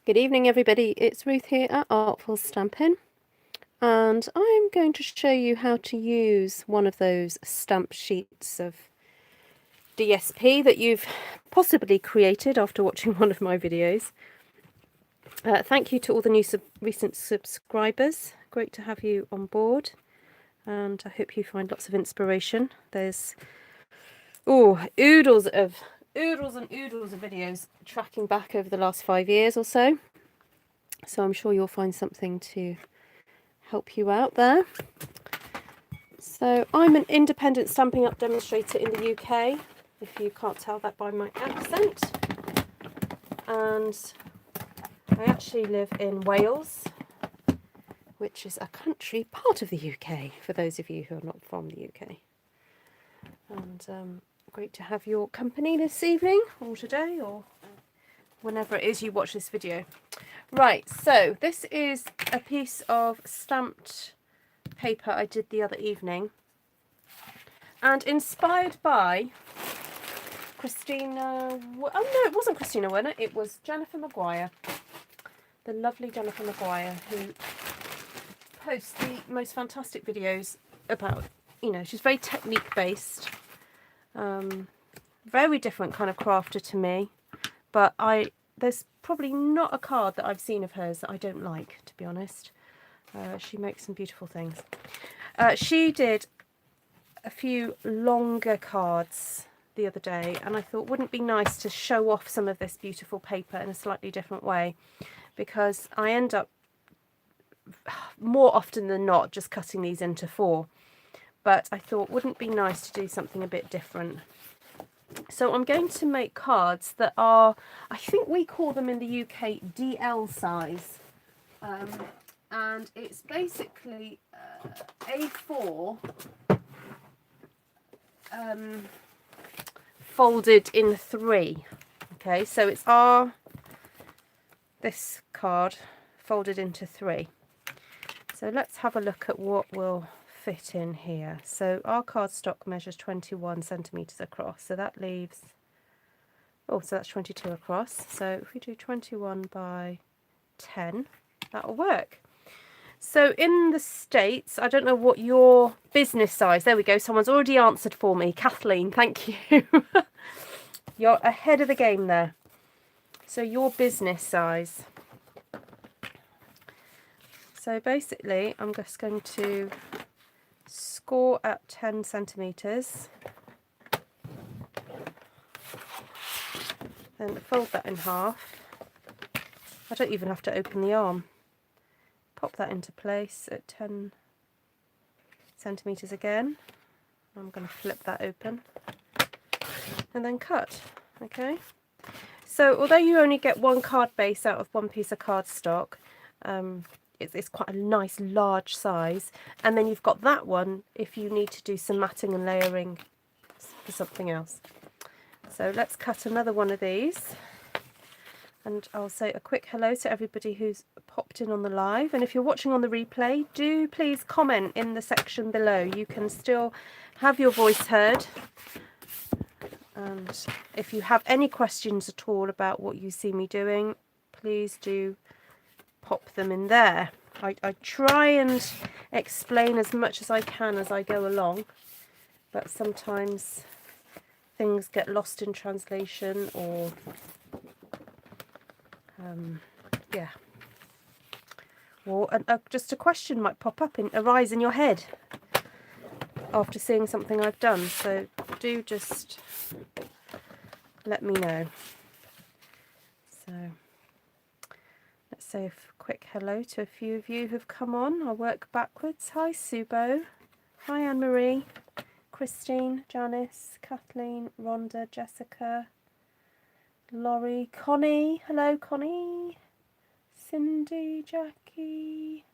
Good evening, everybody. It's Ruth here at Artful Stampin', and I'm going to show you how to use one of those stamp sheets of DSP that you've possibly created after watching one of my videos. Thank you to all the new recent subscribers. Great to have you on board, and I hope you find lots of inspiration. There's oodles and oodles of videos tracking back over the last 5 years or so. So I'm sure you'll find something to help you out there. So I'm an independent Stampin' Up demonstrator in the UK, if you can't tell that by my accent. And I actually live in Wales, which is a country part of the UK, for those of you who are not from the UK. And great to have your company this evening, or today, or whenever it is you watch this video. Right, so this is a piece of stamped paper I did the other evening, and inspired by Christina, oh no, it wasn't Christina Werner, it was Jennifer Maguire, the lovely Jennifer Maguire, who posts the most fantastic videos about, she's very technique based, very different kind of crafter to me, but there's probably not a card that I've seen of hers that I don't like, to be honest. She makes some beautiful things. She did a few longer cards the other day, and I thought, wouldn't it be nice to show off some of this beautiful paper in a slightly different way, because I end up more often than not just cutting these into 4, but I thought, wouldn't it be nice to do something a bit different. So I'm going to make cards that are, I think we call them in the UK DL size, and it's basically A4 folded in 3. Okay, so it's this card folded into 3. So let's have a look at what will fit in here. So our cardstock measures 21 centimeters across, so that leaves, so that's 22 across. So if we do 21 by 10, that'll work. So in the States, I don't know what your business size, there we go, someone's already answered for me, Kathleen, thank you. You're ahead of the game there. So your business size. So basically, I'm just going to score at 10 centimeters, then fold that in half. I don't even have to open the arm. Pop that into place at 10 centimeters again. I'm going to flip that open and then cut. Okay, so although you only get one card base out of one piece of cardstock, it's quite a nice large size, and then you've got that one if you need to do some matting and layering for something else. So let's cut another one of these, and I'll say a quick hello to everybody who's popped in on the live, and if you're watching on the replay, do please comment in the section below. You can still have your voice heard, and if you have any questions at all about what you see me doing, please do pop them in there. I try and explain as much as I can as I go along, but sometimes things get lost in translation, or yeah, or just a question might pop up and arise in your head after seeing something I've done, so do just let me know. So let's say a quick hello to a few of you who've come on. I'll work backwards. Hi Subo, hi Anne-Marie, Christine, Janice, Kathleen, Rhonda, Jessica, Laurie, Connie, hello Connie, Cindy, Jackie,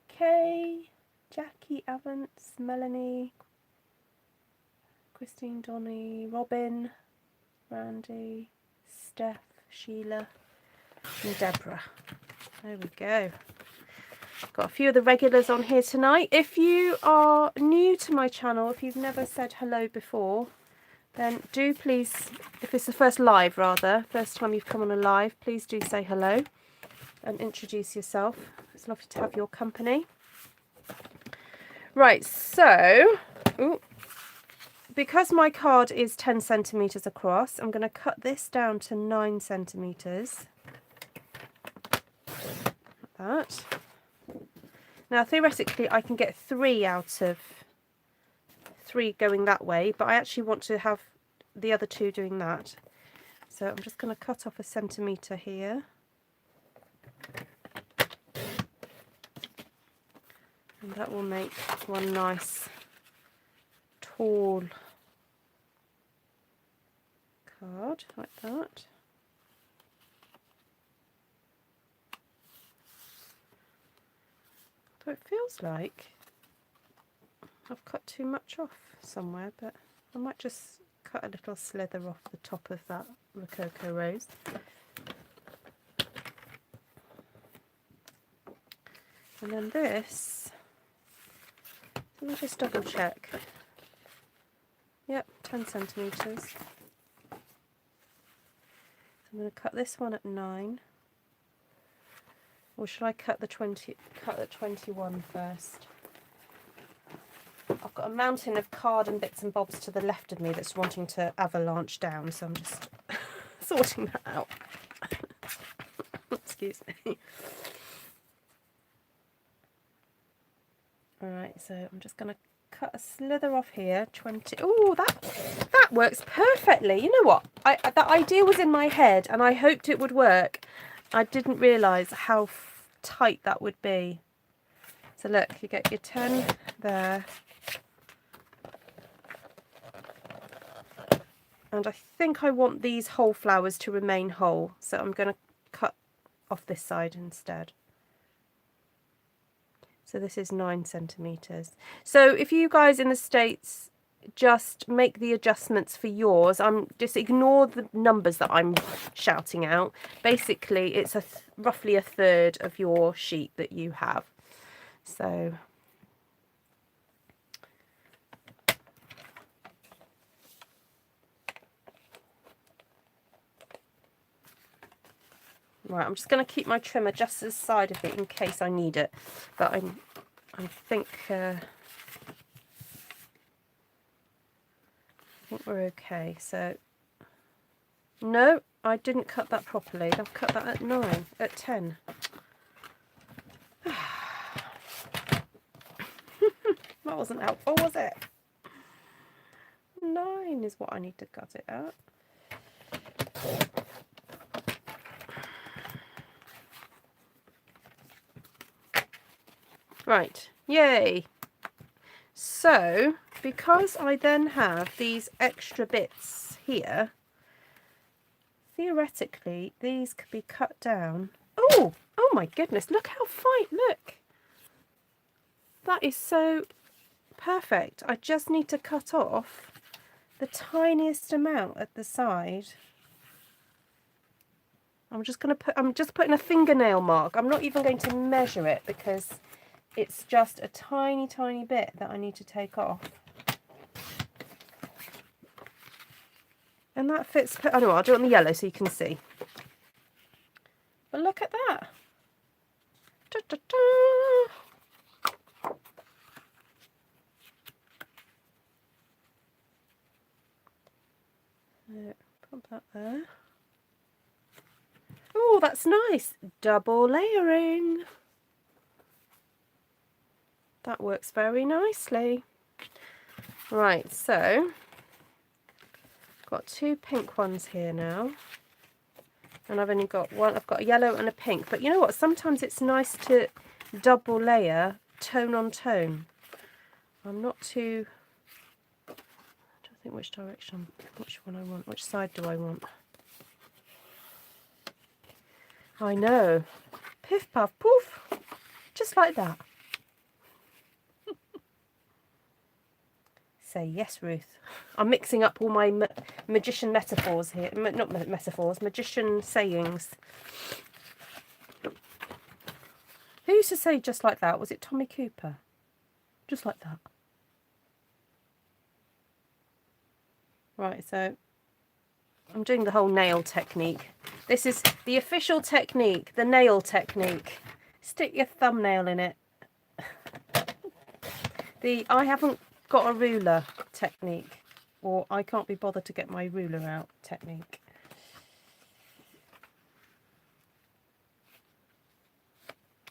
Kay, Jackie Avance, Melanie, Christine, Donny, Robin, Randy, Steph, Sheila and Deborah. There we go. Got a few of the regulars on here tonight. If you are new to my channel, if you've never said hello before, then do please, if it's the first live rather, first time you've come on a live, please do say hello. and introduce yourself. It's lovely to have your company. Right, so because my card is 10 centimetres across, I'm going to cut this down to 9 centimetres. Like that. Now, theoretically, I can get 3 out of 3 going that way, but I actually want to have the other 2 doing that. So I'm just going to cut off 1 centimetre here. And that will make one nice tall card like that. So it feels like I've cut too much off somewhere, but I might just cut a little slither off the top of that Rococo rose. And then this, let me just double check. Yep, 10 centimetres. So I'm going to cut this one at 9. Or should I cut the 21 first? I've got a mountain of card and bits and bobs to the left of me that's wanting to avalanche down, so I'm just sorting that out. Excuse me. Alright, so I'm just going to cut a slither off here. 20. Oh, that works perfectly. You know what? That idea was in my head and I hoped it would work. I didn't realise how tight that would be. So look, you get your 10 there. And I think I want these whole flowers to remain whole. So I'm going to cut off this side instead. So this is 9 centimetres. So if you guys in the States just make the adjustments for yours, just ignore the numbers that I'm shouting out. Basically, it's roughly 1/3 of your sheet that you have. So right, I'm just going to keep my trimmer just to the side of it in case I need it. But I think we're okay. So no, I didn't cut that properly. I've cut that at 9, at 10. That wasn't helpful, was it? 9 is what I need to cut it at. Right, yay. So, because I then have these extra bits here, theoretically, these could be cut down. Oh my goodness, look how fine, look. That is so perfect. I just need to cut off the tiniest amount at the side. I'm just putting a fingernail mark. I'm not even going to measure it because it's just a tiny, tiny bit that I need to take off. And that fits, I don't know, I'll do it on the yellow so you can see. But look at that. Da, da, da. Put that there. Oh, that's nice. Double layering. That works very nicely. Right, so I've got 2 pink ones here now. And I've only got one. I've got a yellow and a pink. But you know what? Sometimes it's nice to double layer tone on tone. I'm not too... I don't think which direction, which one I want. Which side do I want? I know. Piff, puff, poof. Just like that. Say yes, Ruth. I'm mixing up all my magician metaphors here. Not metaphors, magician sayings. Who used to say just like that? Was it Tommy Cooper? Just like that. Right, so I'm doing the whole nail technique. This is the official technique, the nail technique. Stick your thumbnail in it. The I haven't got a ruler technique, or I can't be bothered to get my ruler out technique.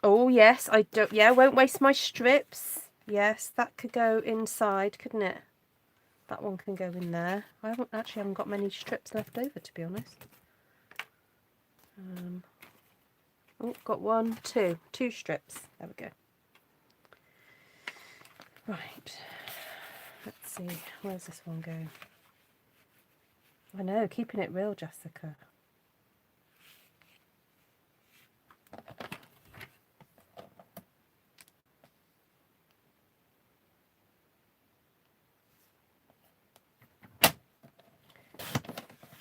Oh yes, I don't. Yeah, won't waste my strips. Yes, that could go inside, couldn't it? That one can go in there. I haven't got many strips left over, to be honest. Oh, got one, two strips. There we go. Right. Let's see. Where's this one going? I know, keeping it real, Jessica.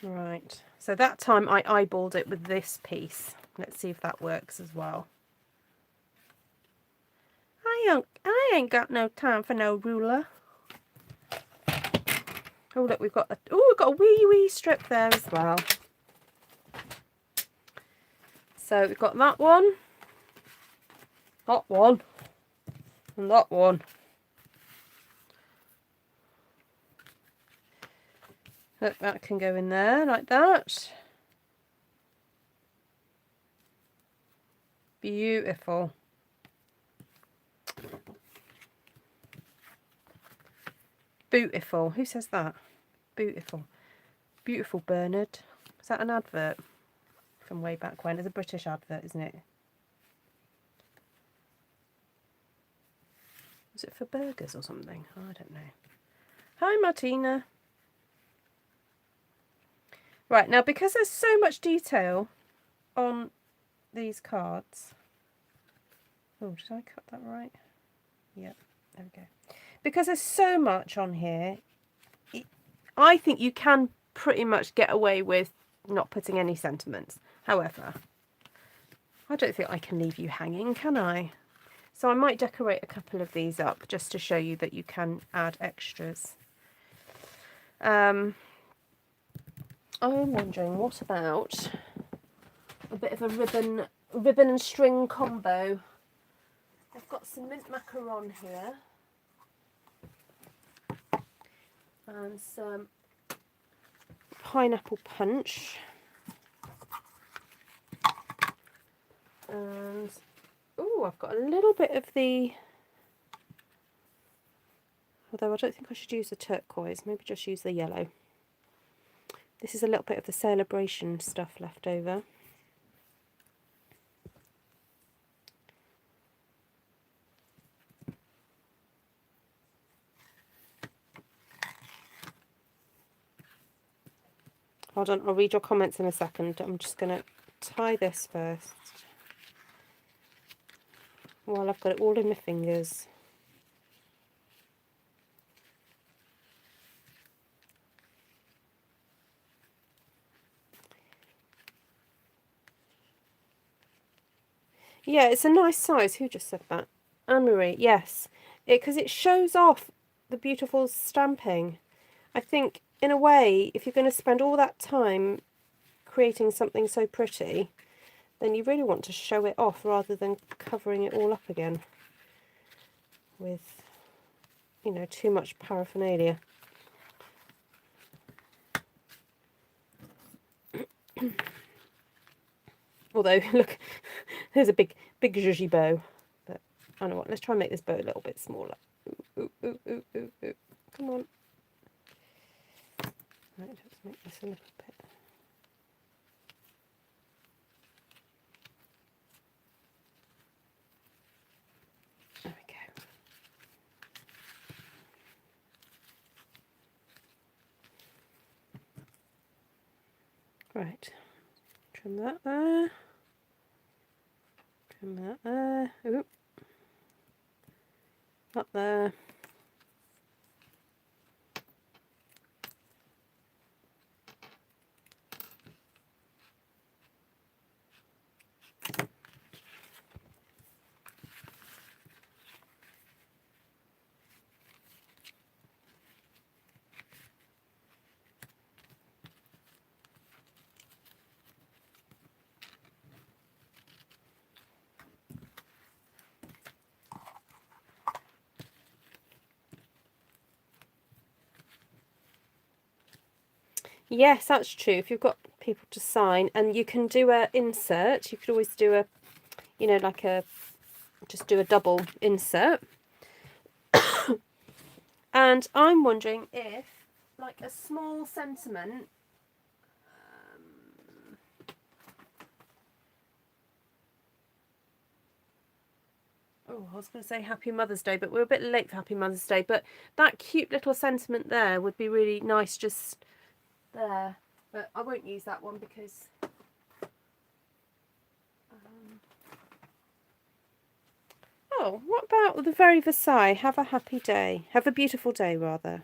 Right, so that time I eyeballed it with this piece. Let's see if that works as well. I ain't got no time for no ruler. Oh look, we've got a wee strip there as well. So we've got that one, and that one. Look, that can go in there like that. Beautiful. Beautiful. Who says that? Beautiful. Beautiful, Bernard. Is that an advert from way back when? It's a British advert, isn't it? Was it for burgers or something? I don't know. Hi, Martina. Right, now because there's so much detail on these cards. Oh, did I cut that right? Yep, there we go. Because there's so much on here, I think you can pretty much get away with not putting any sentiments. However, I don't think I can leave you hanging, can I? So I might decorate a couple of these up just to show you that you can add extras. I'm wondering, what about a bit of a ribbon and string combo? I've got some mint macaron here and some pineapple punch, and oh, I've got a little bit of the, although I don't think I should use the turquoise, maybe just use the yellow. This is a little bit of the celebration stuff left over. Hold on, I'll read your comments in a second. I'm just going to tie this first while I've got it all in my fingers. Yeah, it's a nice size. Who just said that? Anne-Marie, yes. Because it shows off the beautiful stamping. I think, in a way, if you're going to spend all that time creating something so pretty, then you really want to show it off rather than covering it all up again with, you know, too much paraphernalia. Although, look, there's a big zhuzhy bow. But I don't know what, let's try and make this bow a little bit smaller. Ooh, ooh, ooh, ooh, ooh. Come on. Right, let's make this a little bit. There we go. Right. Trim that there. Trim that there. Ooh. Up there. Yes, that's true. If you've got people to sign, and you can do a insert, you could always do a, you know, like a, just do a double insert. And I'm wondering if, like, a small sentiment, oh, I was going to say Happy Mother's Day, but we're a bit late for Happy Mother's Day. But that cute little sentiment there would be really nice just there. But I won't use that one because... Oh, what about the very Versailles? Have a happy day. Have a beautiful day, rather.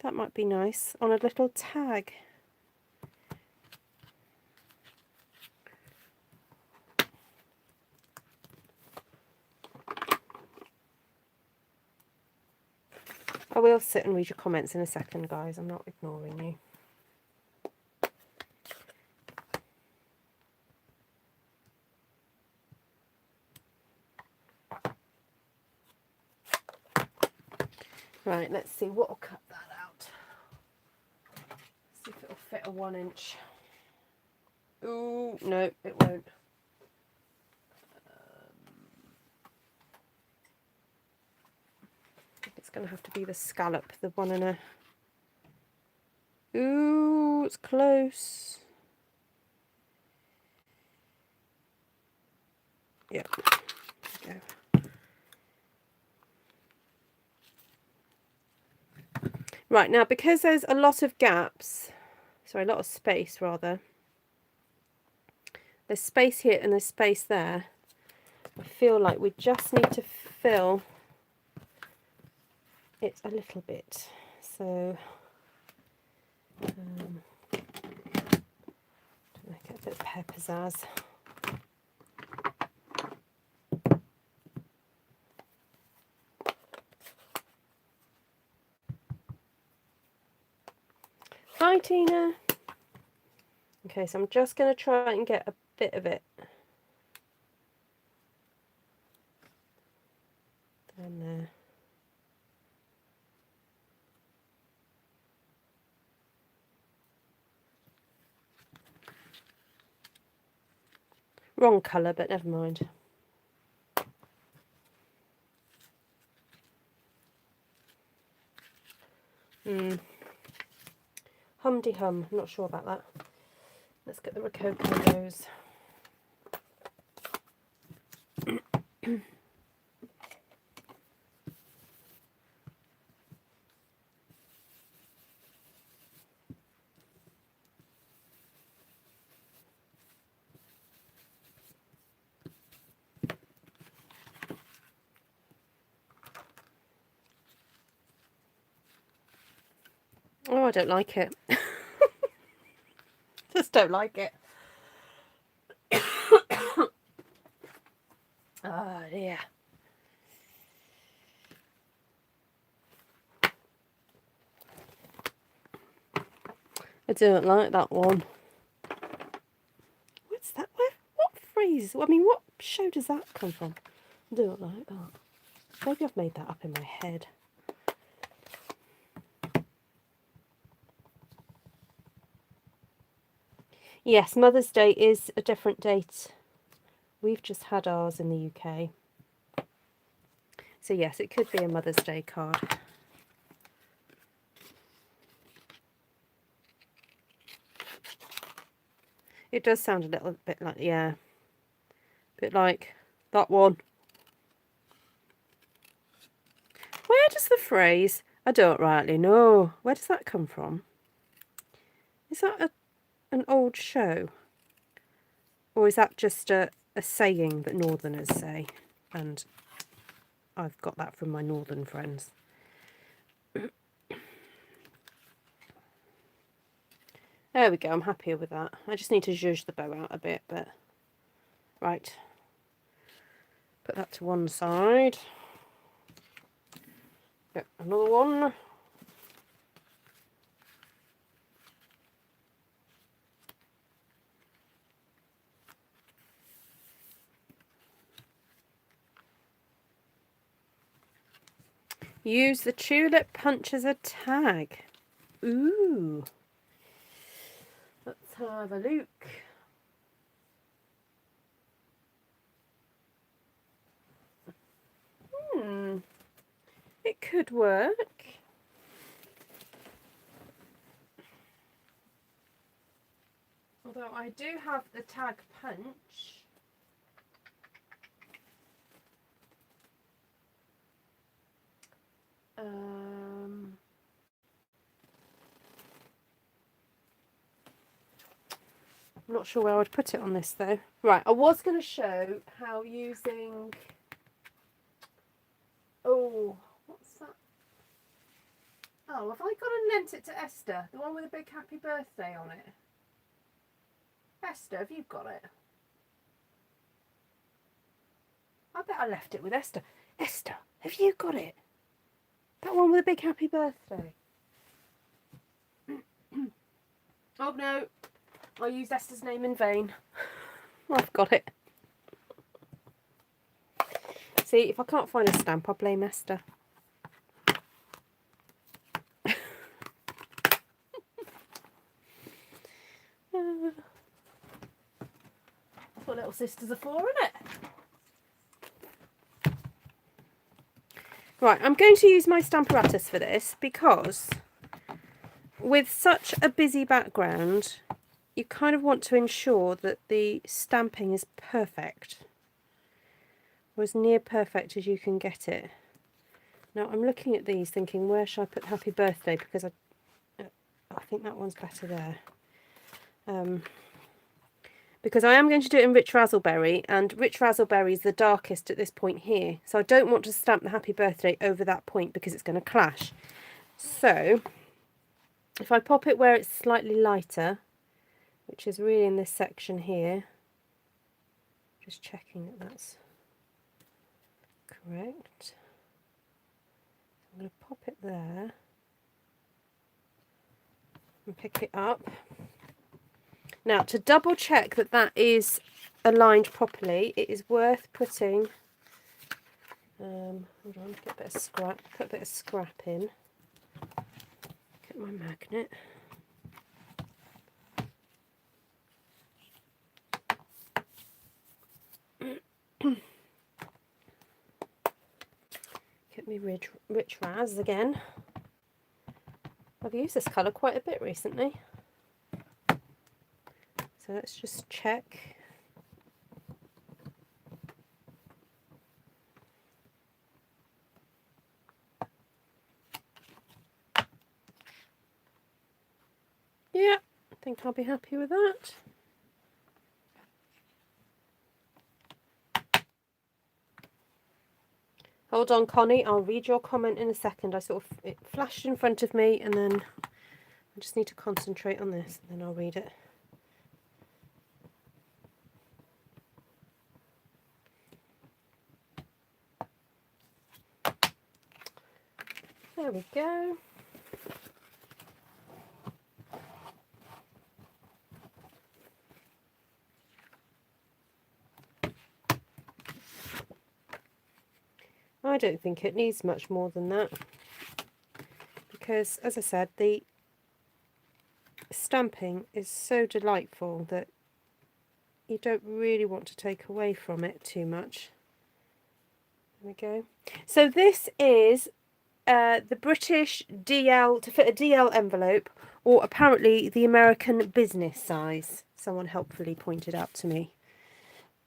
That might be nice on a little tag. I will sit and read your comments in a second, guys. I'm not ignoring you. Right, let's see what will cut that out. See if it'll fit a 1 inch. Ooh, no, it won't. It's going to have to be the scallop, the 1 and a... Ooh, it's close. Yep. There we go. Right, now because there's a lot of gaps, sorry, a lot of space rather. There's space here and there's space there. I feel like we just need to fill it a little bit. So, to make it a bit of hair pizzazz. Hi, Tina. Okay, so I'm just going to try and get a bit of it. Down there. Wrong colour, but never mind. Hum-de-hum, I'm not sure about that. Let's get the Rococo rose. Oh, I don't like it. Just don't like it. Oh dear. I don't like that one. What's that? What phrase? I mean, what show does that come from? I don't like that. Maybe I've made that up in my head. Yes, Mother's Day is a different date. We've just had ours in the UK. So yes, it could be a Mother's Day card. It does sound a little bit like, yeah, a bit like that one. Where does the phrase, I don't rightly know, where does that come from? Is that an old show? Or is that just a saying that Northerners say? And I've got that from my Northern friends. There we go, I'm happier with that. I just need to zhuzh the bow out a bit, but... Right. Put that to one side. Get another one. Use the tulip punch as a tag. Ooh. have a look. It could work. Although I do have the tag punch. I'm not sure where I would put it on this though. Right, I was going to show how using... Oh, what's that? Oh, have I gone and lent it to Esther? The one with a big happy birthday on it? Esther, have you got it? I bet I left it with Esther. Esther, have you got it? That one with a big happy birthday. Oh no, I used Esther's name in vain. I've got it. See, if I can't find a stamp, I blame Esther. That's what little sisters are for, isn't it? Right, I'm going to use my Stamparatus for this because with such a busy background, you kind of want to ensure that the stamping is perfect, or as near perfect as you can get it. Now I'm looking at these thinking, where should I put happy birthday, because I think that one's better there. Because I am going to do it in Rich Razzleberry, and Rich Razzleberry is the darkest at this point here, so I don't want to stamp the happy birthday over that point because it's going to clash. So if I pop it where it's slightly lighter, which is really in this section here, just checking that that's correct. I'm going to pop it there and pick it up. Now, to double check that that is aligned properly, it is worth putting, hold on, get a bit of scrap, put a bit of scrap in, get my magnet. Get me Rich Raz again. I've used this colour quite a bit recently. So let's just check. Yeah, I think I'll be happy with that. Hold on, Connie, I'll read your comment in a second. It flashed in front of me and then I just need to concentrate on this and then I'll read it. There we go. I don't think it needs much more than that because, as I said, the stamping is so delightful that you don't really want to take away from it too much. There we go. So this is the British DL, to fit a DL envelope, or apparently the American business size. Someone helpfully pointed out to me.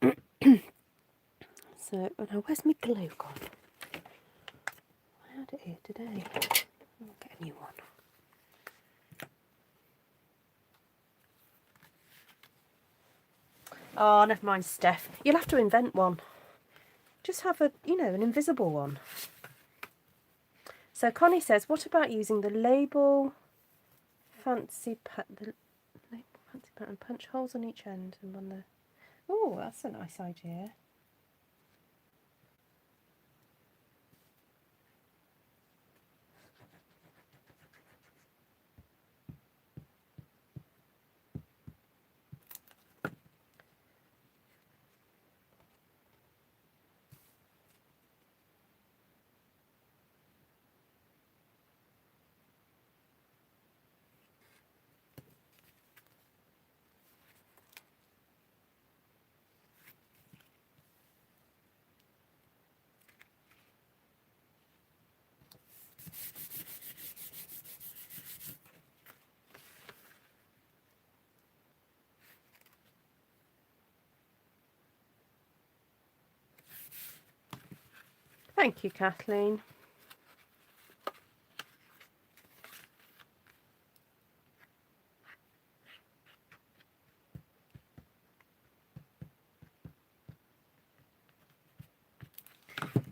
So, oh no, where's my glue gone? I had it here today. I'll get a new one. Oh, never mind, Steph. You'll have to invent one. Just have a, you know, an invisible one. So Connie says, what about using the label fancy pattern punch holes on each end and on the... Oh, that's a nice idea. Thank you, Kathleen.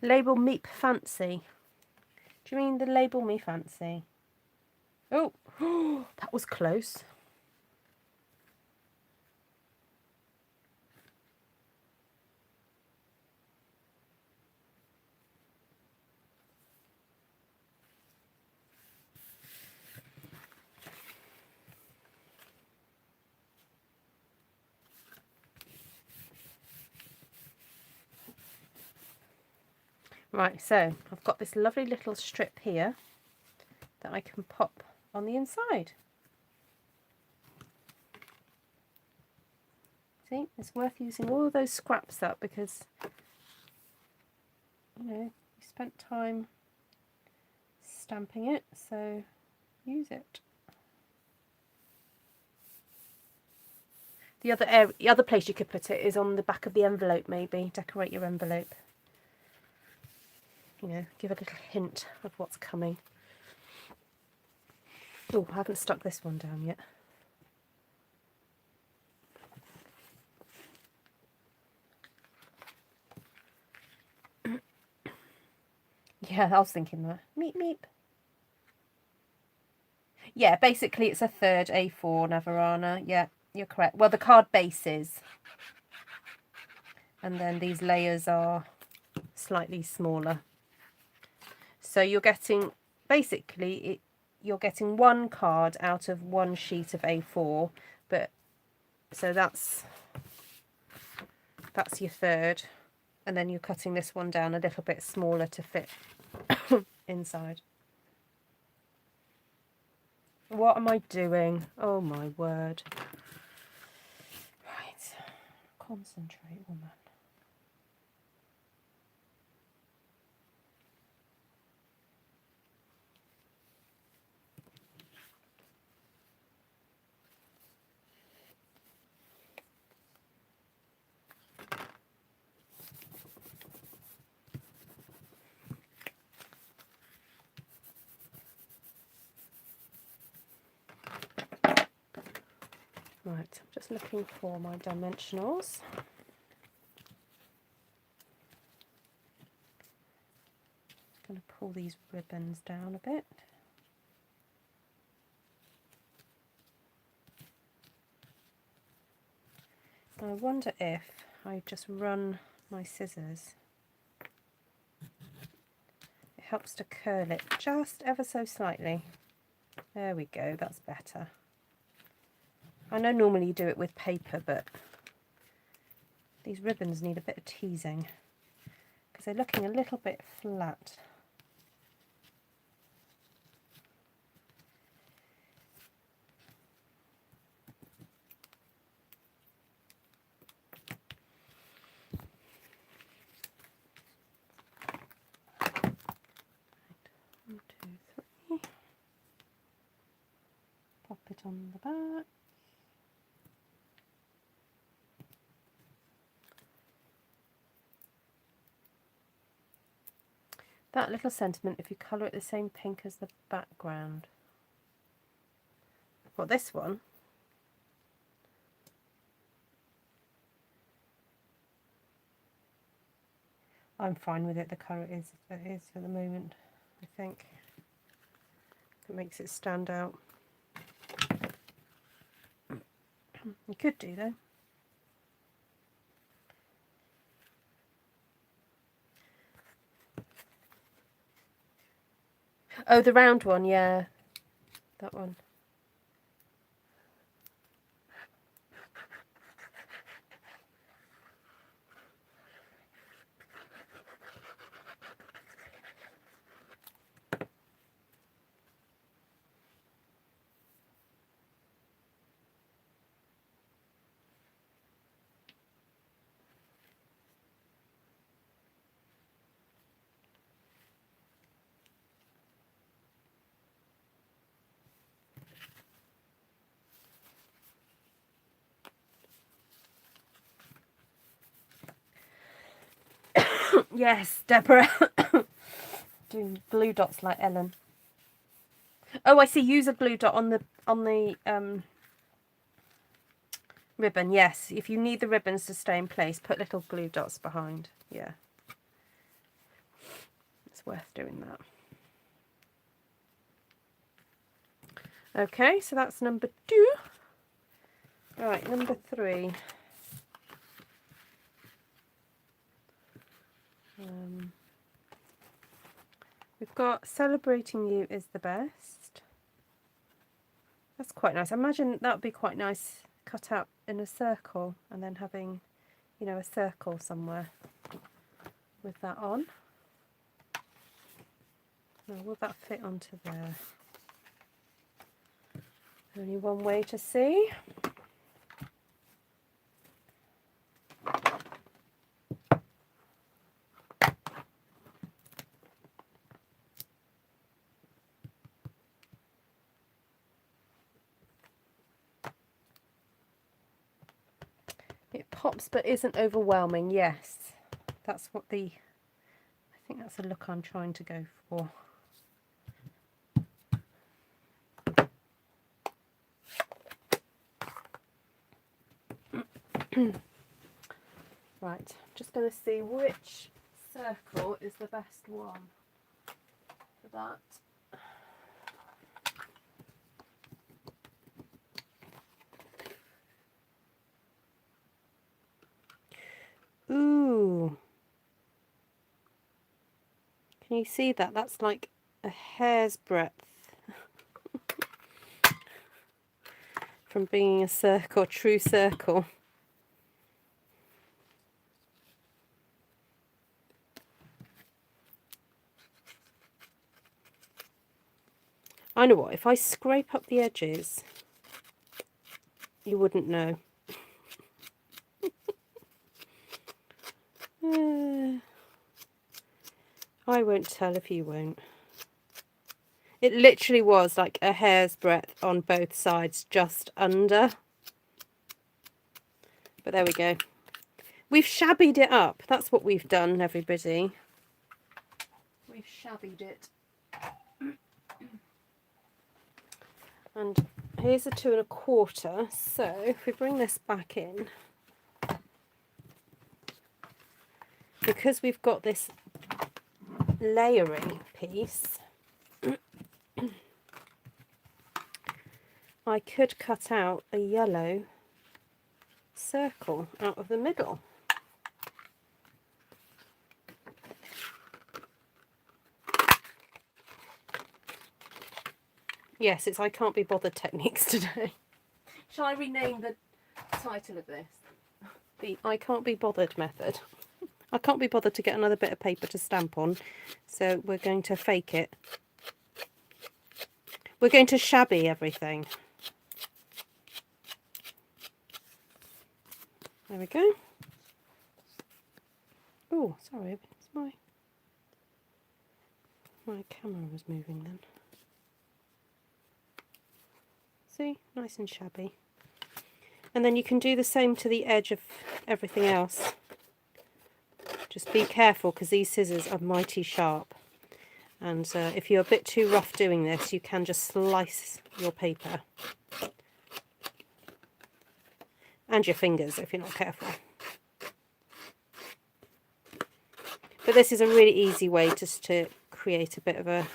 Label Meep Fancy. Do you mean the Label Me Fancy? Oh, that was close. Right, so I've got this lovely little strip here that I can pop on the inside. See, it's worth using all of those scraps up because, you know, you spent time stamping it, so use it. The other place you could put it is on the back of the envelope, maybe. Decorate your envelope. You know, give a little hint of what's coming. Oh, I haven't stuck this one down yet. Yeah, I was thinking that. Meep, meep. Yeah, basically it's a third A4 Navarana. Yeah, you're correct. Well, the card base is. And then these layers are slightly smaller. So you're getting, basically, you're getting one card out of one sheet of A4. But, so that's your third. And then you're cutting this one down a little bit smaller to fit inside. What am I doing? Oh my word. Right. Concentrate, woman. Right, I'm just looking for my dimensionals. Just going to pull these ribbons down a bit. I wonder if I just run my scissors. It helps to curl it just ever so slightly. There we go, that's better. I know normally you do it with paper, but these ribbons need a bit of teasing because they're looking a little bit flat. Right, 1, 2, 3. Pop it on the back. That little sentiment, if you colour it the same pink as the background. Well, this one. I'm fine with it, the colour it is at the moment, I think. It makes it stand out. You could do though. Oh, the round one, yeah. That one. Yes, Deborah. doing glue dots like Ellen. Oh, I see. Use a glue dot on the ribbon. Yes, if you need the ribbons to stay in place, put little glue dots behind. Yeah, it's worth doing that. Okay, so that's number 2. Right, number 3. We've got Celebrating You is the Best. That's quite nice. I imagine that would be quite nice cut out in a circle and then having, you know, a circle somewhere with that on. Now, will that fit onto there? Only one way to see. It pops but isn't overwhelming. Yes, that's what I think that's the look I'm trying to go for. Right, I'm just going to see which circle is the best one for that. Ooh. Can you see that? That's like a hair's breadth from being a circle, true circle. I know what, if I scrape up the edges, you wouldn't know. I won't tell if you won't. It literally was like a hair's breadth on both sides, just under. But there we go. We've shabbied it up. That's what we've done, everybody. We've shabbied it. And here's a 2 1/4. So if we bring this back in, because we've got this layering piece, I could cut out a yellow circle out of the middle. Yes, it's I can't be bothered techniques today. Shall I rename the title of this? The I can't be bothered method. I can't be bothered to get another bit of paper to stamp on, so we're going to fake it. We're going to shabby everything. There we go. Oh, sorry, it's my camera was moving then. See, nice and shabby. And then you can do the same to the edge of everything else. Just be careful because these scissors are mighty sharp. And if you're a bit too rough doing this, you can just slice your paper. And your fingers if you're not careful. But this is a really easy way just to create a bit of a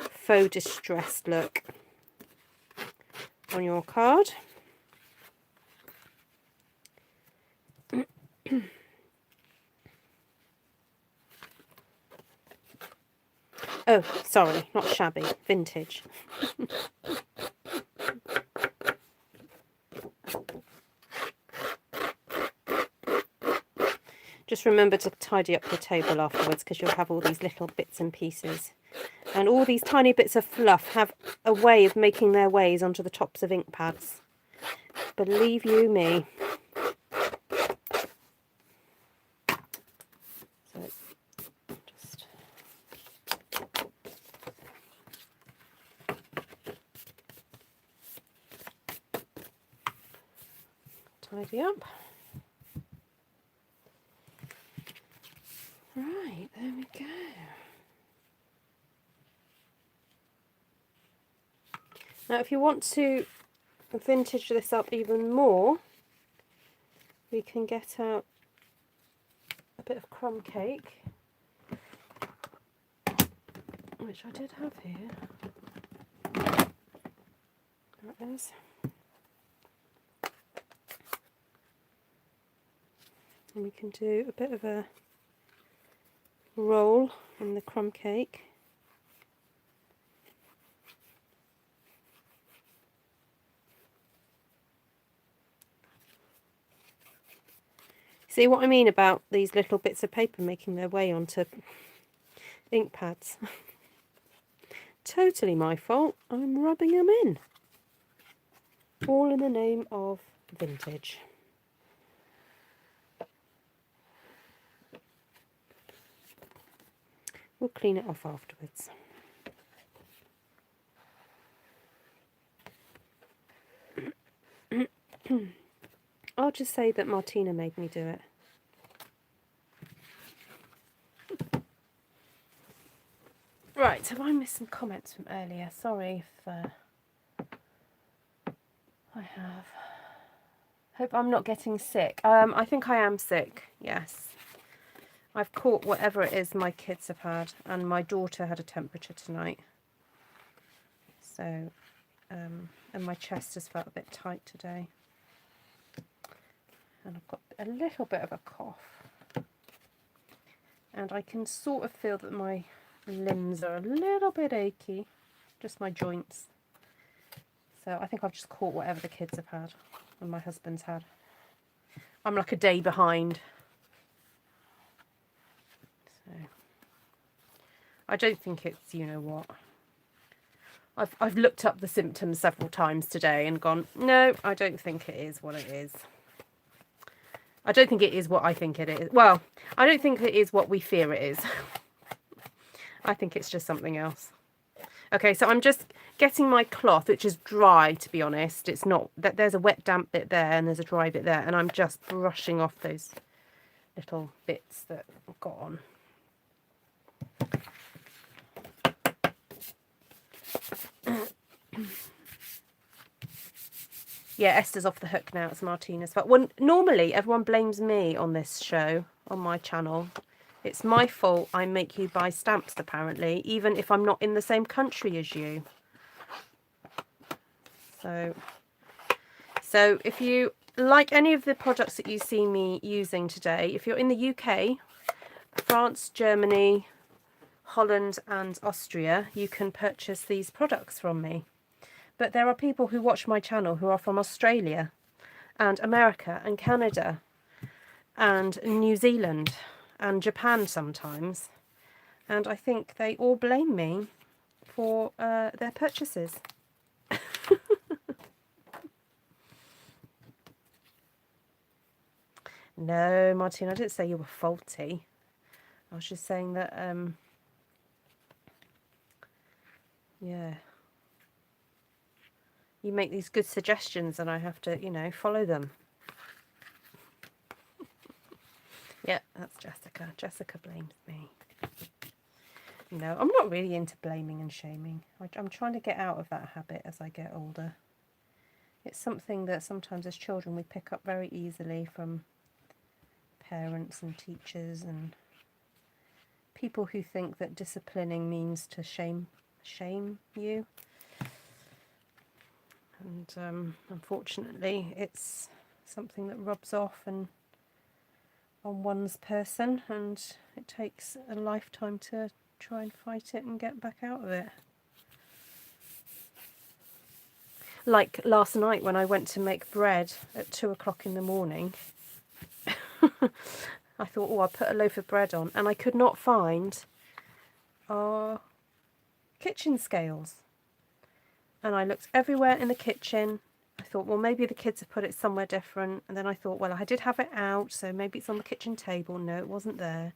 faux distressed look on your card. Oh, sorry, not shabby, vintage. Just remember to tidy up your table afterwards because you'll have all these little bits and pieces. And all these tiny bits of fluff have a way of making their ways onto the tops of ink pads. Believe you me. So just tidy up. Right, there we go. Now if you want to vintage this up even more, we can get out a bit of crumb cake, which I did have here. There it is. And we can do a bit of a roll in the crumb cake. See what I mean about these little bits of paper making their way onto ink pads? Totally my fault. I'm rubbing them in. All in the name of vintage. We'll clean it off afterwards. I'll just say that Martina made me do it. Right, have I missed some comments from earlier? Sorry if I have. Hope I'm not getting sick. I think I am sick, yes. I've caught whatever it is my kids have had, and my daughter had a temperature tonight. So, and my chest has felt a bit tight today. And I've got a little bit of a cough. And I can sort of feel that my limbs are a little bit achy, just my joints. So I think I've just caught whatever the kids have had and my husband's had. I'm like a day behind. So I don't think it's, you know what. I've looked up the symptoms several times today and gone, no, I don't think it is what it is. I don't think it is what I think it is. Well, I don't think it is what we fear it is. I think it's just something else. Okay, so I'm just getting my cloth, which is dry, to be honest. It's not, there's a wet damp bit there and there's a dry bit there, and I'm just brushing off those little bits that I've got on. Yeah, Esther's off the hook now. It's Martina's fault. Well, normally everyone blames me on this show, on my channel. It's my fault I make you buy stamps, apparently, even if I'm not in the same country as you. So if you like any of the products that you see me using today, if you're in the UK, France, Germany, Holland and Austria, you can purchase these products from me. But there are people who watch my channel who are from Australia and America and Canada and New Zealand and Japan sometimes. And I think they all blame me for their purchases. No, Martina, I didn't say you were faulty. I was just saying that, yeah. You make these good suggestions and I have to, you know, follow them. Yeah, that's Jessica. Jessica blames me. No, I'm not really into blaming and shaming. I'm trying to get out of that habit as I get older. It's something that sometimes as children we pick up very easily from parents and teachers and people who think that disciplining means to shame you. And unfortunately, it's something that rubs off and on one's person, and it takes a lifetime to try and fight it and get back out of it. Like last night when I went to make bread at 2 o'clock in the morning, I thought, oh, I'll put a loaf of bread on, and I could not find our kitchen scales. And I looked everywhere in the kitchen. I thought, well, maybe the kids have put it somewhere different. And then I thought, well, I did have it out, so maybe it's on the kitchen table. No, it wasn't there.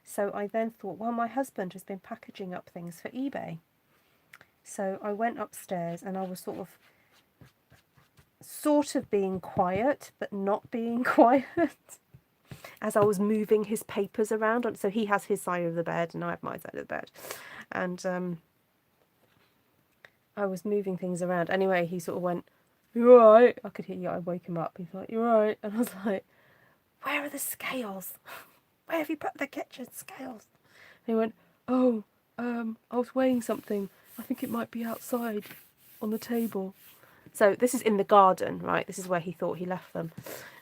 So I then thought, well, my husband has been packaging up things for eBay. So I went upstairs and I was sort of being quiet, but not being quiet, as I was moving his papers around. So he has his side of the bed and I have my side of the bed. And I was moving things around. Anyway, he sort of went, "You alright?" I could hear you. I woke him up. He's like, "You alright?" And I was like, "Where are the scales? Where have you put the kitchen scales?" And he went, "Oh, I was weighing something. I think it might be outside on the table." So this is in the garden, right? This is where he thought he left them.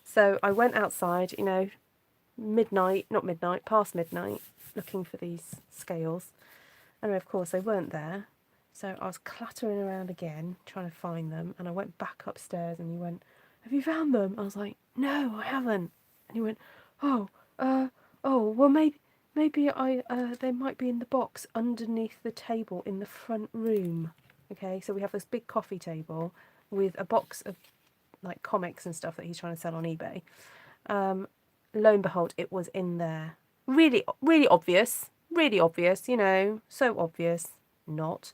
So I went outside, you know, past midnight, looking for these scales. And of course they weren't there. So I was clattering around again, trying to find them. And I went back upstairs and he went, "Have you found them?" I was like, "No, I haven't." And he went, "Oh, well maybe they might be in the box underneath the table in the front room." Okay, so we have this big coffee table with a box of like comics and stuff that he's trying to sell on eBay. Lo and behold, it was in there. Really, really obvious. Really obvious, you know, so obvious. Not.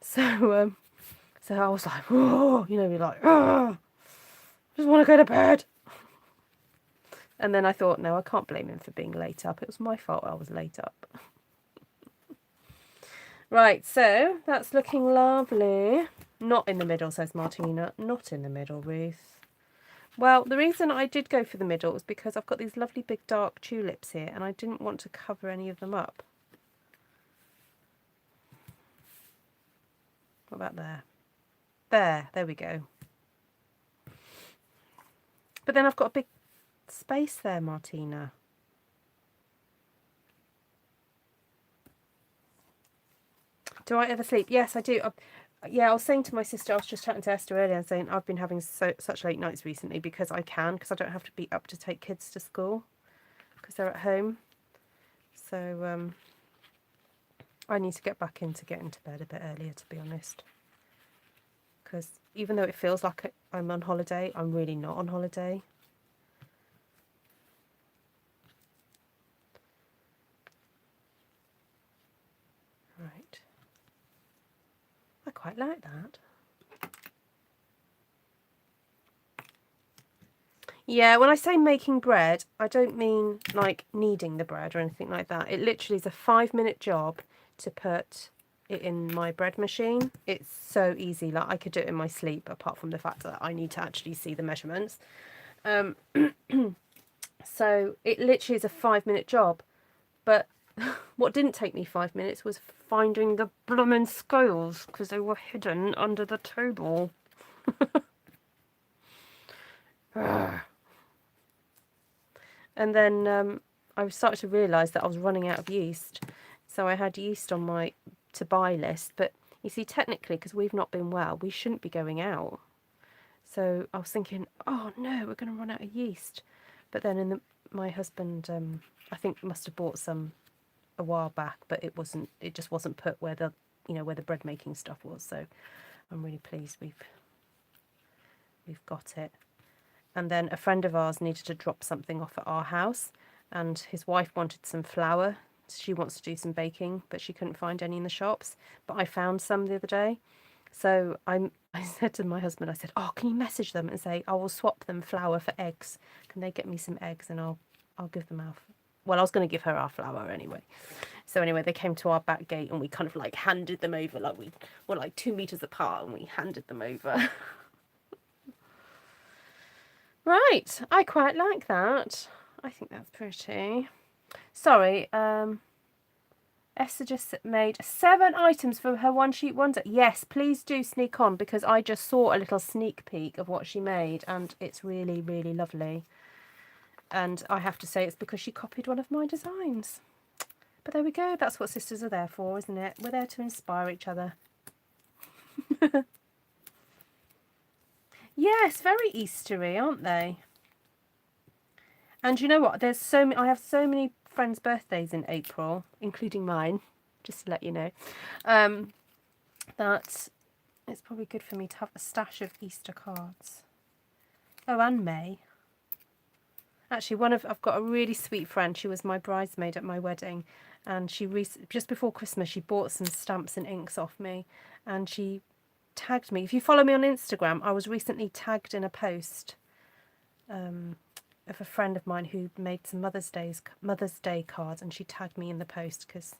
So, so I was like, "Whoa," you know, we're like, "Oh, I just want to go to bed." And then I thought, no, I can't blame him for being late up. It was my fault I was late up. Right, so that's looking lovely. Not in the middle, says Martina. Not in the middle, Ruth. Well, the reason I did go for the middle was because I've got these lovely big dark tulips here and I didn't want to cover any of them up. What about there? There we go. But then I've got a big space there, Martina. Do I ever sleep? Yes, I do. Yeah, I was saying to my sister, I was just chatting to Esther earlier and saying I've been having such late nights recently because I don't have to be up to take kids to school because they're at home. So I need to get back into getting to bed a bit earlier, to be honest. Because even though it feels like I'm on holiday, I'm really not on holiday. Right. I quite like that. Yeah, when I say making bread, I don't mean like kneading the bread or anything like that. It literally is a 5-minute job to put it in my bread machine. It's so easy. Like I could do it in my sleep, apart from the fact that I need to actually see the measurements. So it literally is a 5-minute job. But what didn't take me 5 minutes was finding the blooming scales because they were hidden under the table. And then I started to realise that I was running out of yeast. So I had yeast on my to buy list. But you see, technically, because we've not been well, we shouldn't be going out. So I was thinking, oh no, we're going to run out of yeast. But then my husband, I think, must have bought some a while back, but it just wasn't put where where the bread making stuff was. So I'm really pleased we've got it. And then a friend of ours needed to drop something off at our house, and his wife wanted some flour. She wants to do some baking, but she couldn't find any in the shops. But I found some the other day. So I said to my husband, I said, "Oh, can you message them and say I will swap them flour for eggs? Can they get me some eggs and I'll give them our." Well, I was going to give her our flour anyway. So anyway, they came to our back gate and we kind of like handed them over, like we were like 2 meters apart and we handed them over. Right, I quite like that. I think that's pretty. Sorry, Esther just made 7 items for her one sheet wonder. Yes, please do sneak on because I just saw a little sneak peek of what she made and it's really, really lovely. And I have to say it's because she copied one of my designs. But there we go. That's what sisters are there for, isn't it? We're there to inspire each other. Yes, very Eastery, aren't they? And you know what? I have so many friends' birthdays in April, including mine, just to let you know, that it's probably good for me to have a stash of Easter cards. Oh, and May. Actually, I've got a really sweet friend. She was my bridesmaid at my wedding, and just before Christmas, she bought some stamps and inks off me, and she tagged me. If you follow me on Instagram, I was recently tagged in a post of a friend of mine who made some Mother's Day cards, and she tagged me in the post because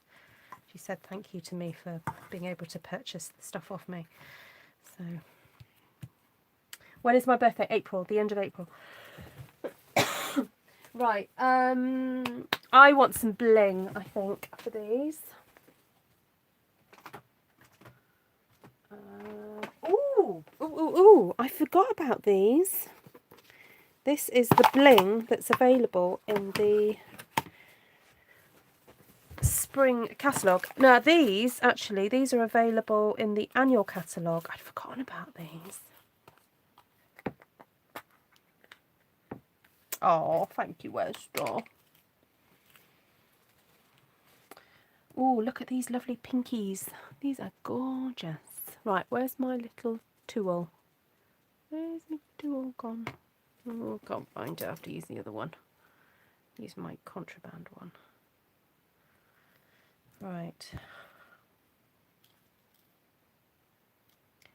She said thank you to me for being able to purchase the stuff off me. So, when is my birthday? April, the end of April. Right, I want some bling, I think, for these. Ooh, I forgot about these. This is the bling that's available in the spring catalogue. Now these are available in the annual catalogue. I'd forgotten about these. Oh, thank you, Esther. Oh, look at these lovely pinkies. These are gorgeous. Right, where's my little tool? Where's my tool gone? Oh, can't find it. I have to use the other one. Use my contraband one. Right.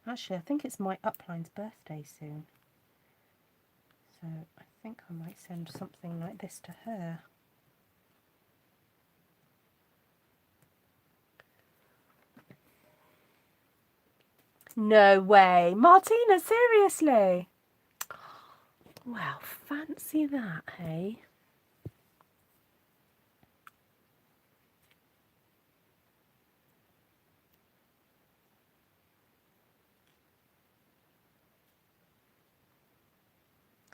Actually, I think it's my upline's birthday soon. So I think I might send something like this to her. No way. Martina, seriously? Well, fancy that, hey?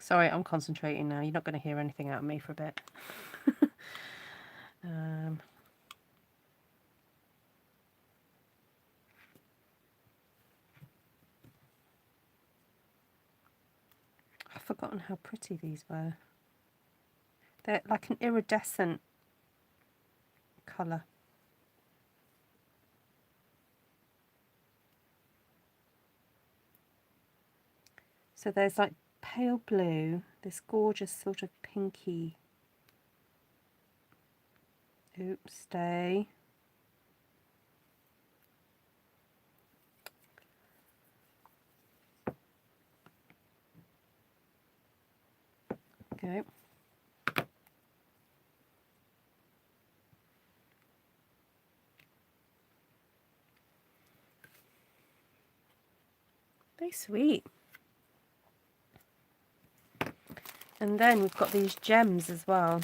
Sorry, I'm concentrating now. You're not going to hear anything out of me for a bit. I've forgotten how pretty these were. They're like an iridescent colour. So there's like pale blue, this gorgeous sort of pinky. Oops, stay. Go. Very sweet. And then we've got these gems as well.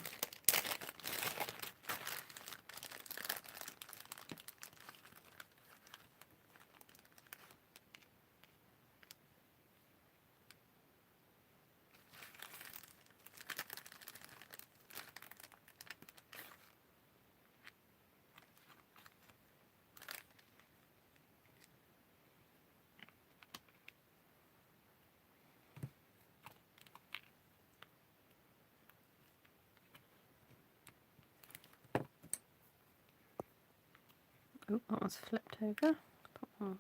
Oh, that one's flipped over. Put one.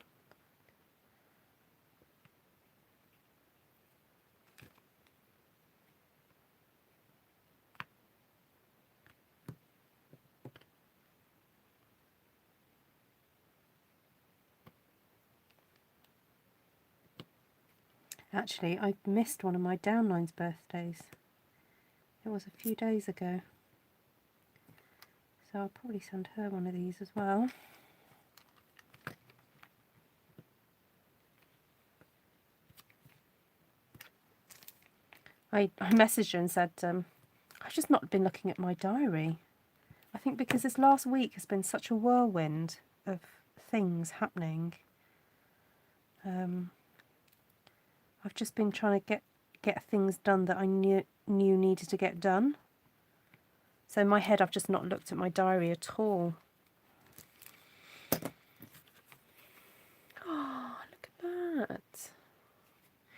Actually, I missed one of my downline's birthdays. It was a few days ago. So I'll probably send her one of these as well. I messaged her and said, I've just not been looking at my diary. I think because this last week has been such a whirlwind of things happening. I've just been trying to get things done that I knew needed to get done. So in my head, I've just not looked at my diary at all. Oh, look at that.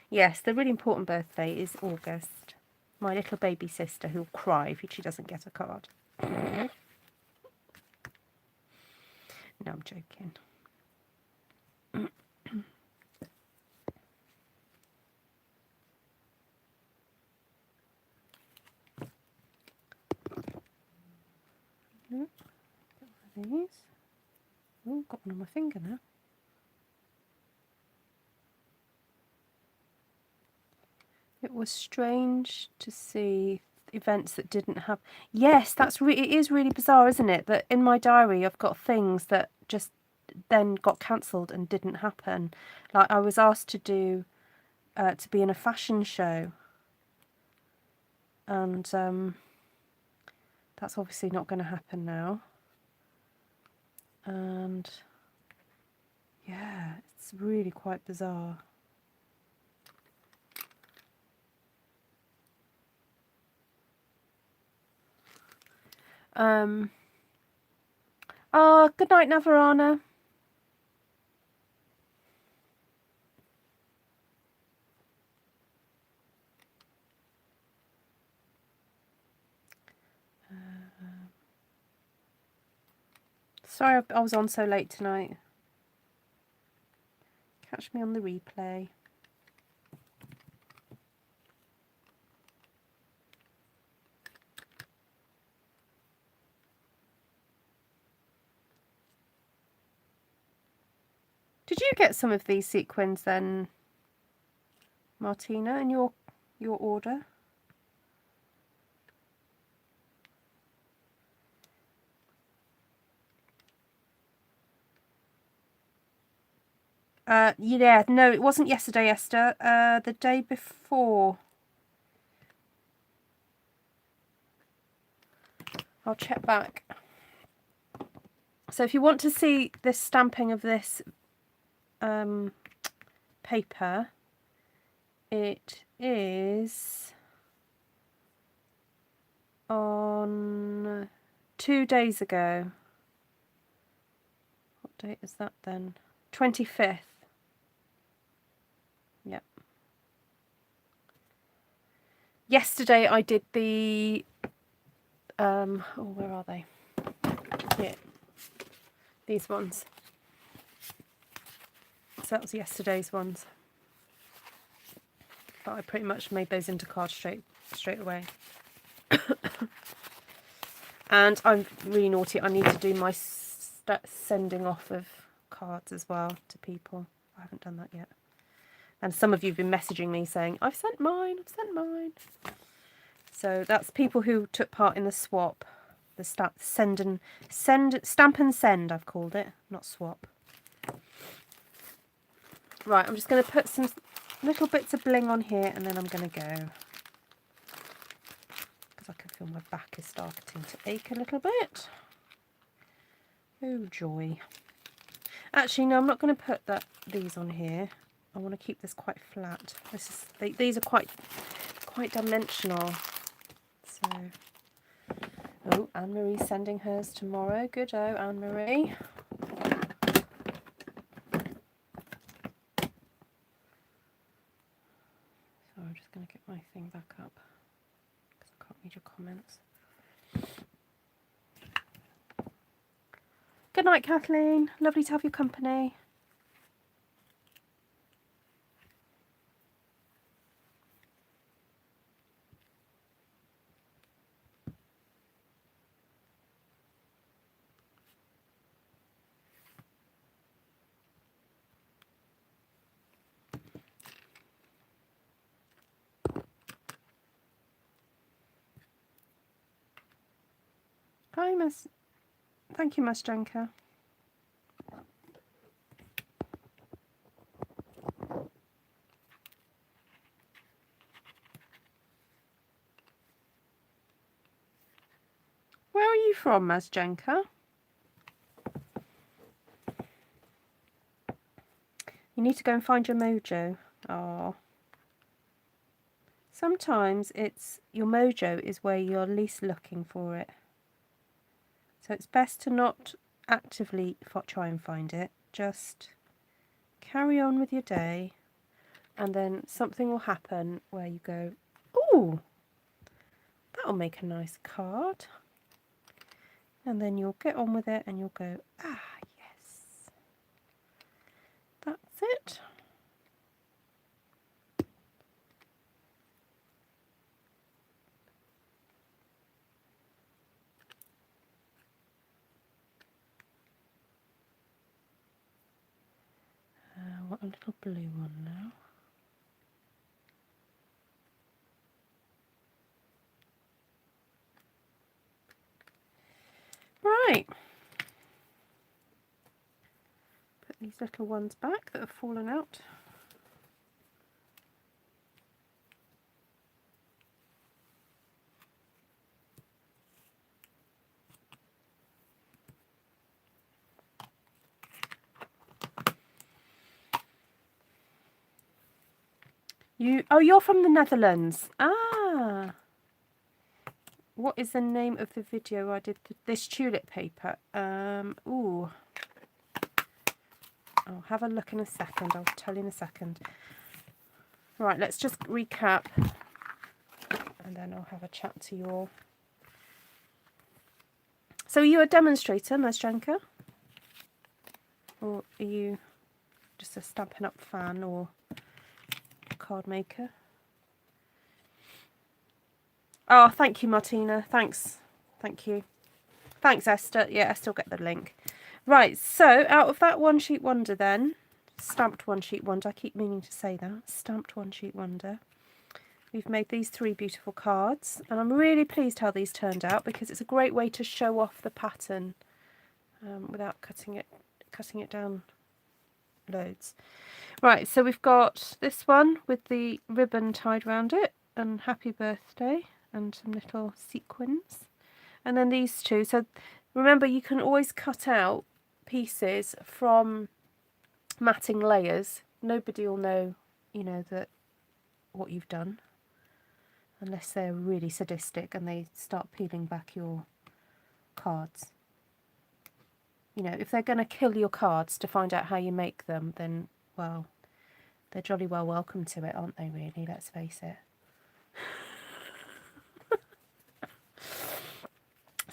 Yes, the really important birthday is August. My little baby sister who'll cry if she doesn't get a card. No, I'm joking. Got one of these. Oh, got one on my finger now. It was strange to see events that didn't have. Yes, it is really bizarre, isn't it? That in my diary I've got things that just then got cancelled and didn't happen. Like I was asked to do to be in a fashion show, and that's obviously not going to happen now. And yeah, it's really quite bizarre. Oh, good night, Navarana. Sorry I was on so late tonight. Catch me on the replay. Did you get some of these sequins then, Martina, in your order? Yeah, no, it wasn't yesterday, Esther. The day before. I'll check back. So if you want to see this stamping of this paper, it is on 2 days ago. What date is that then? 25th. Yep. Yesterday I did the oh, where are they? Here. These ones. So that was yesterday's ones. But I pretty much made those into cards straight away. And I'm really naughty. I need to do my sending off of cards as well to people. I haven't done that yet. And some of you have been messaging me saying, I've sent mine. So that's people who took part in the swap. The stamp and send, I've called it, not swap. Right, I'm just going to put some little bits of bling on here and then I'm going to go. Because I can feel my back is starting to ache a little bit. Oh joy. Actually, no, I'm not going to put these on here. I want to keep this quite flat. These are quite dimensional. So, oh, Anne-Marie's sending hers tomorrow. Good-o, Anne-Marie. So I'm just going to get my thing back up because I can't read your comments. Good night, Kathleen. Lovely to have your company. Hi, Miss. Thank you, Miss Jenka. Where are you from, Miss Jenka? You need to go and find your mojo. Oh. Sometimes it's your mojo is where you're least looking for it. So it's best to not actively try and find it. Just carry on with your day and then something will happen where you go, ooh, that'll make a nice card. And then you'll get on with it and you'll go, ah, yes, that's it. I want a little blue one now. Right. Put these little ones back that have fallen out. You're from the Netherlands. Ah. What is the name of the video I did this tulip paper? Ooh. I'll have a look in a second. I'll tell you in a second. Right, let's just recap. And then I'll have a chat to you all. So are you a demonstrator, Mazjanka? Or are you just a Stampin' Up fan or card maker? Oh, thank you, Martina. Thanks. Thank you. Thanks, Esther. Yeah, Esther will get the link. Right, so out of that one sheet wonder then, stamped one sheet wonder, I keep meaning to say that, stamped one sheet wonder, we've made these 3 beautiful cards, and I'm really pleased how these turned out because it's a great way to show off the pattern without cutting it down loads. Right, so we've got this one with the ribbon tied around it, and happy birthday, and some little sequins. And then these 2. So remember, you can always cut out pieces from matting layers. Nobody will know, you know, that what you've done, unless they're really sadistic and they start peeling back your cards. You know, if they're going to kill your cards to find out how you make them, then, well, they're jolly well welcome to it, aren't they, really? Let's face it.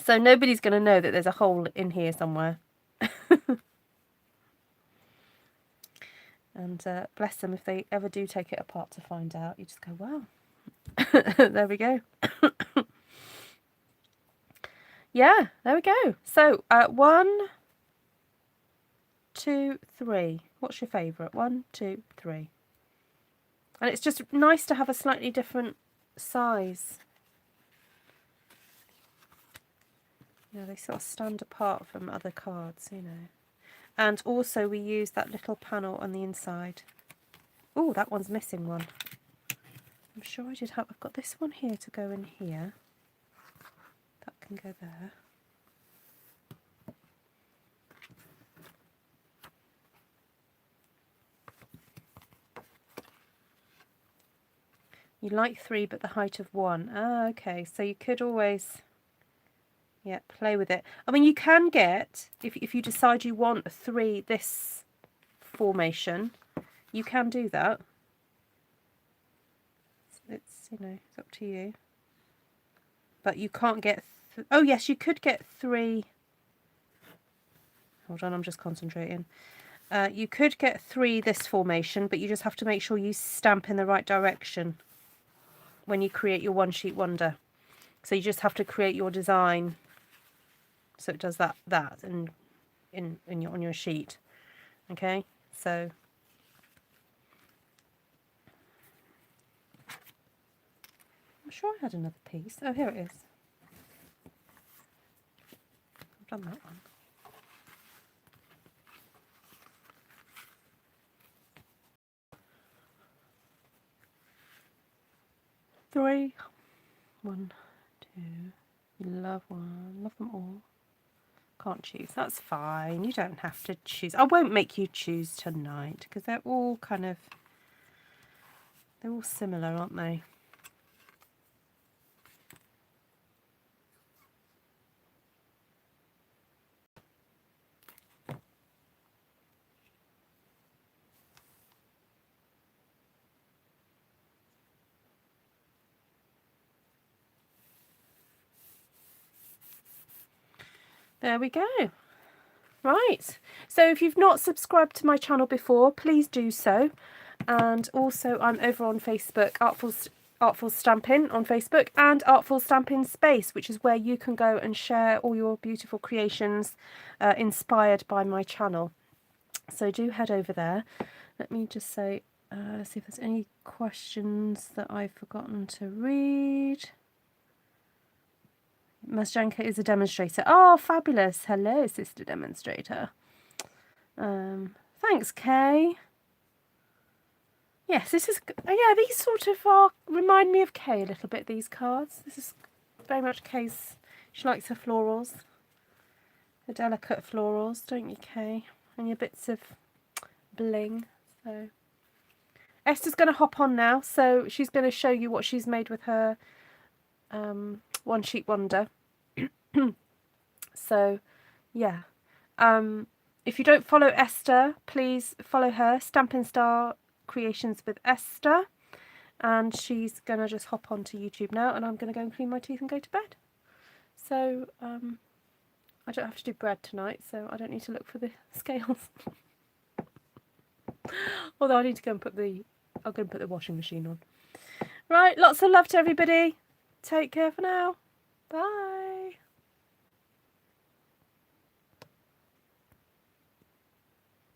So nobody's going to know that there's a hole in here somewhere. And bless them, if they ever do take it apart to find out, you just go, wow. There we go. Yeah, there we go. So 1, 2, 3. What's your favourite? 1, 2, 3. And it's just nice to have a slightly different size. You know, they sort of stand apart from other cards, you know. And also we use that little panel on the inside. Oh, that one's missing one. I'm sure I did have, I've got this one here to go in here. That can go there. You like 3 but the height of 1. Ah, okay. So you could always, yeah, play with it. I mean, you can get, if you decide you want 3 this formation, you can do that. It's, you know, it's up to you. But you can't get, oh yes, you could get 3. Hold on, I'm just concentrating. You could get 3 this formation, but you just have to make sure you stamp in the right direction when you create your one sheet wonder. So you just have to create your design so it does that on your sheet. Okay, so I'm sure I had another piece. Oh, here it is. I've done that one. Three. 1, 2. You love one. Love them all. Can't choose. That's fine. You don't have to choose. I won't make you choose tonight because they're all kind of, they're all similar, aren't they? There we go. Right, so if you've not subscribed to my channel before, please do so. And also I'm over on Facebook, Artful Stampin on Facebook, and Artful Stampin Space, which is where you can go and share all your beautiful creations inspired by my channel. So do head over there. Let me just say, see if there's any questions that I've forgotten to read. Mazjanka is a demonstrator. Oh, fabulous. Hello, sister demonstrator. Thanks, Kay. Yes, this is, yeah, these sort of remind me of Kay a little bit, these cards. This is very much Kay's, she likes her florals. The delicate florals, don't you, Kay? And your bits of bling. So Esther's going to hop on now, so she's going to show you what she's made with her One Sheet Wonder. So, yeah. If you don't follow Esther, please follow her, Stampin' Star Creations with Esther. And she's going to just hop onto YouTube now, and I'm going to go and clean my teeth and go to bed. So, I don't have to do bread tonight, so I don't need to look for the scales. Although I need to go and put the, I'll go and put the washing machine on. Right, lots of love to everybody. Take care for now. Bye.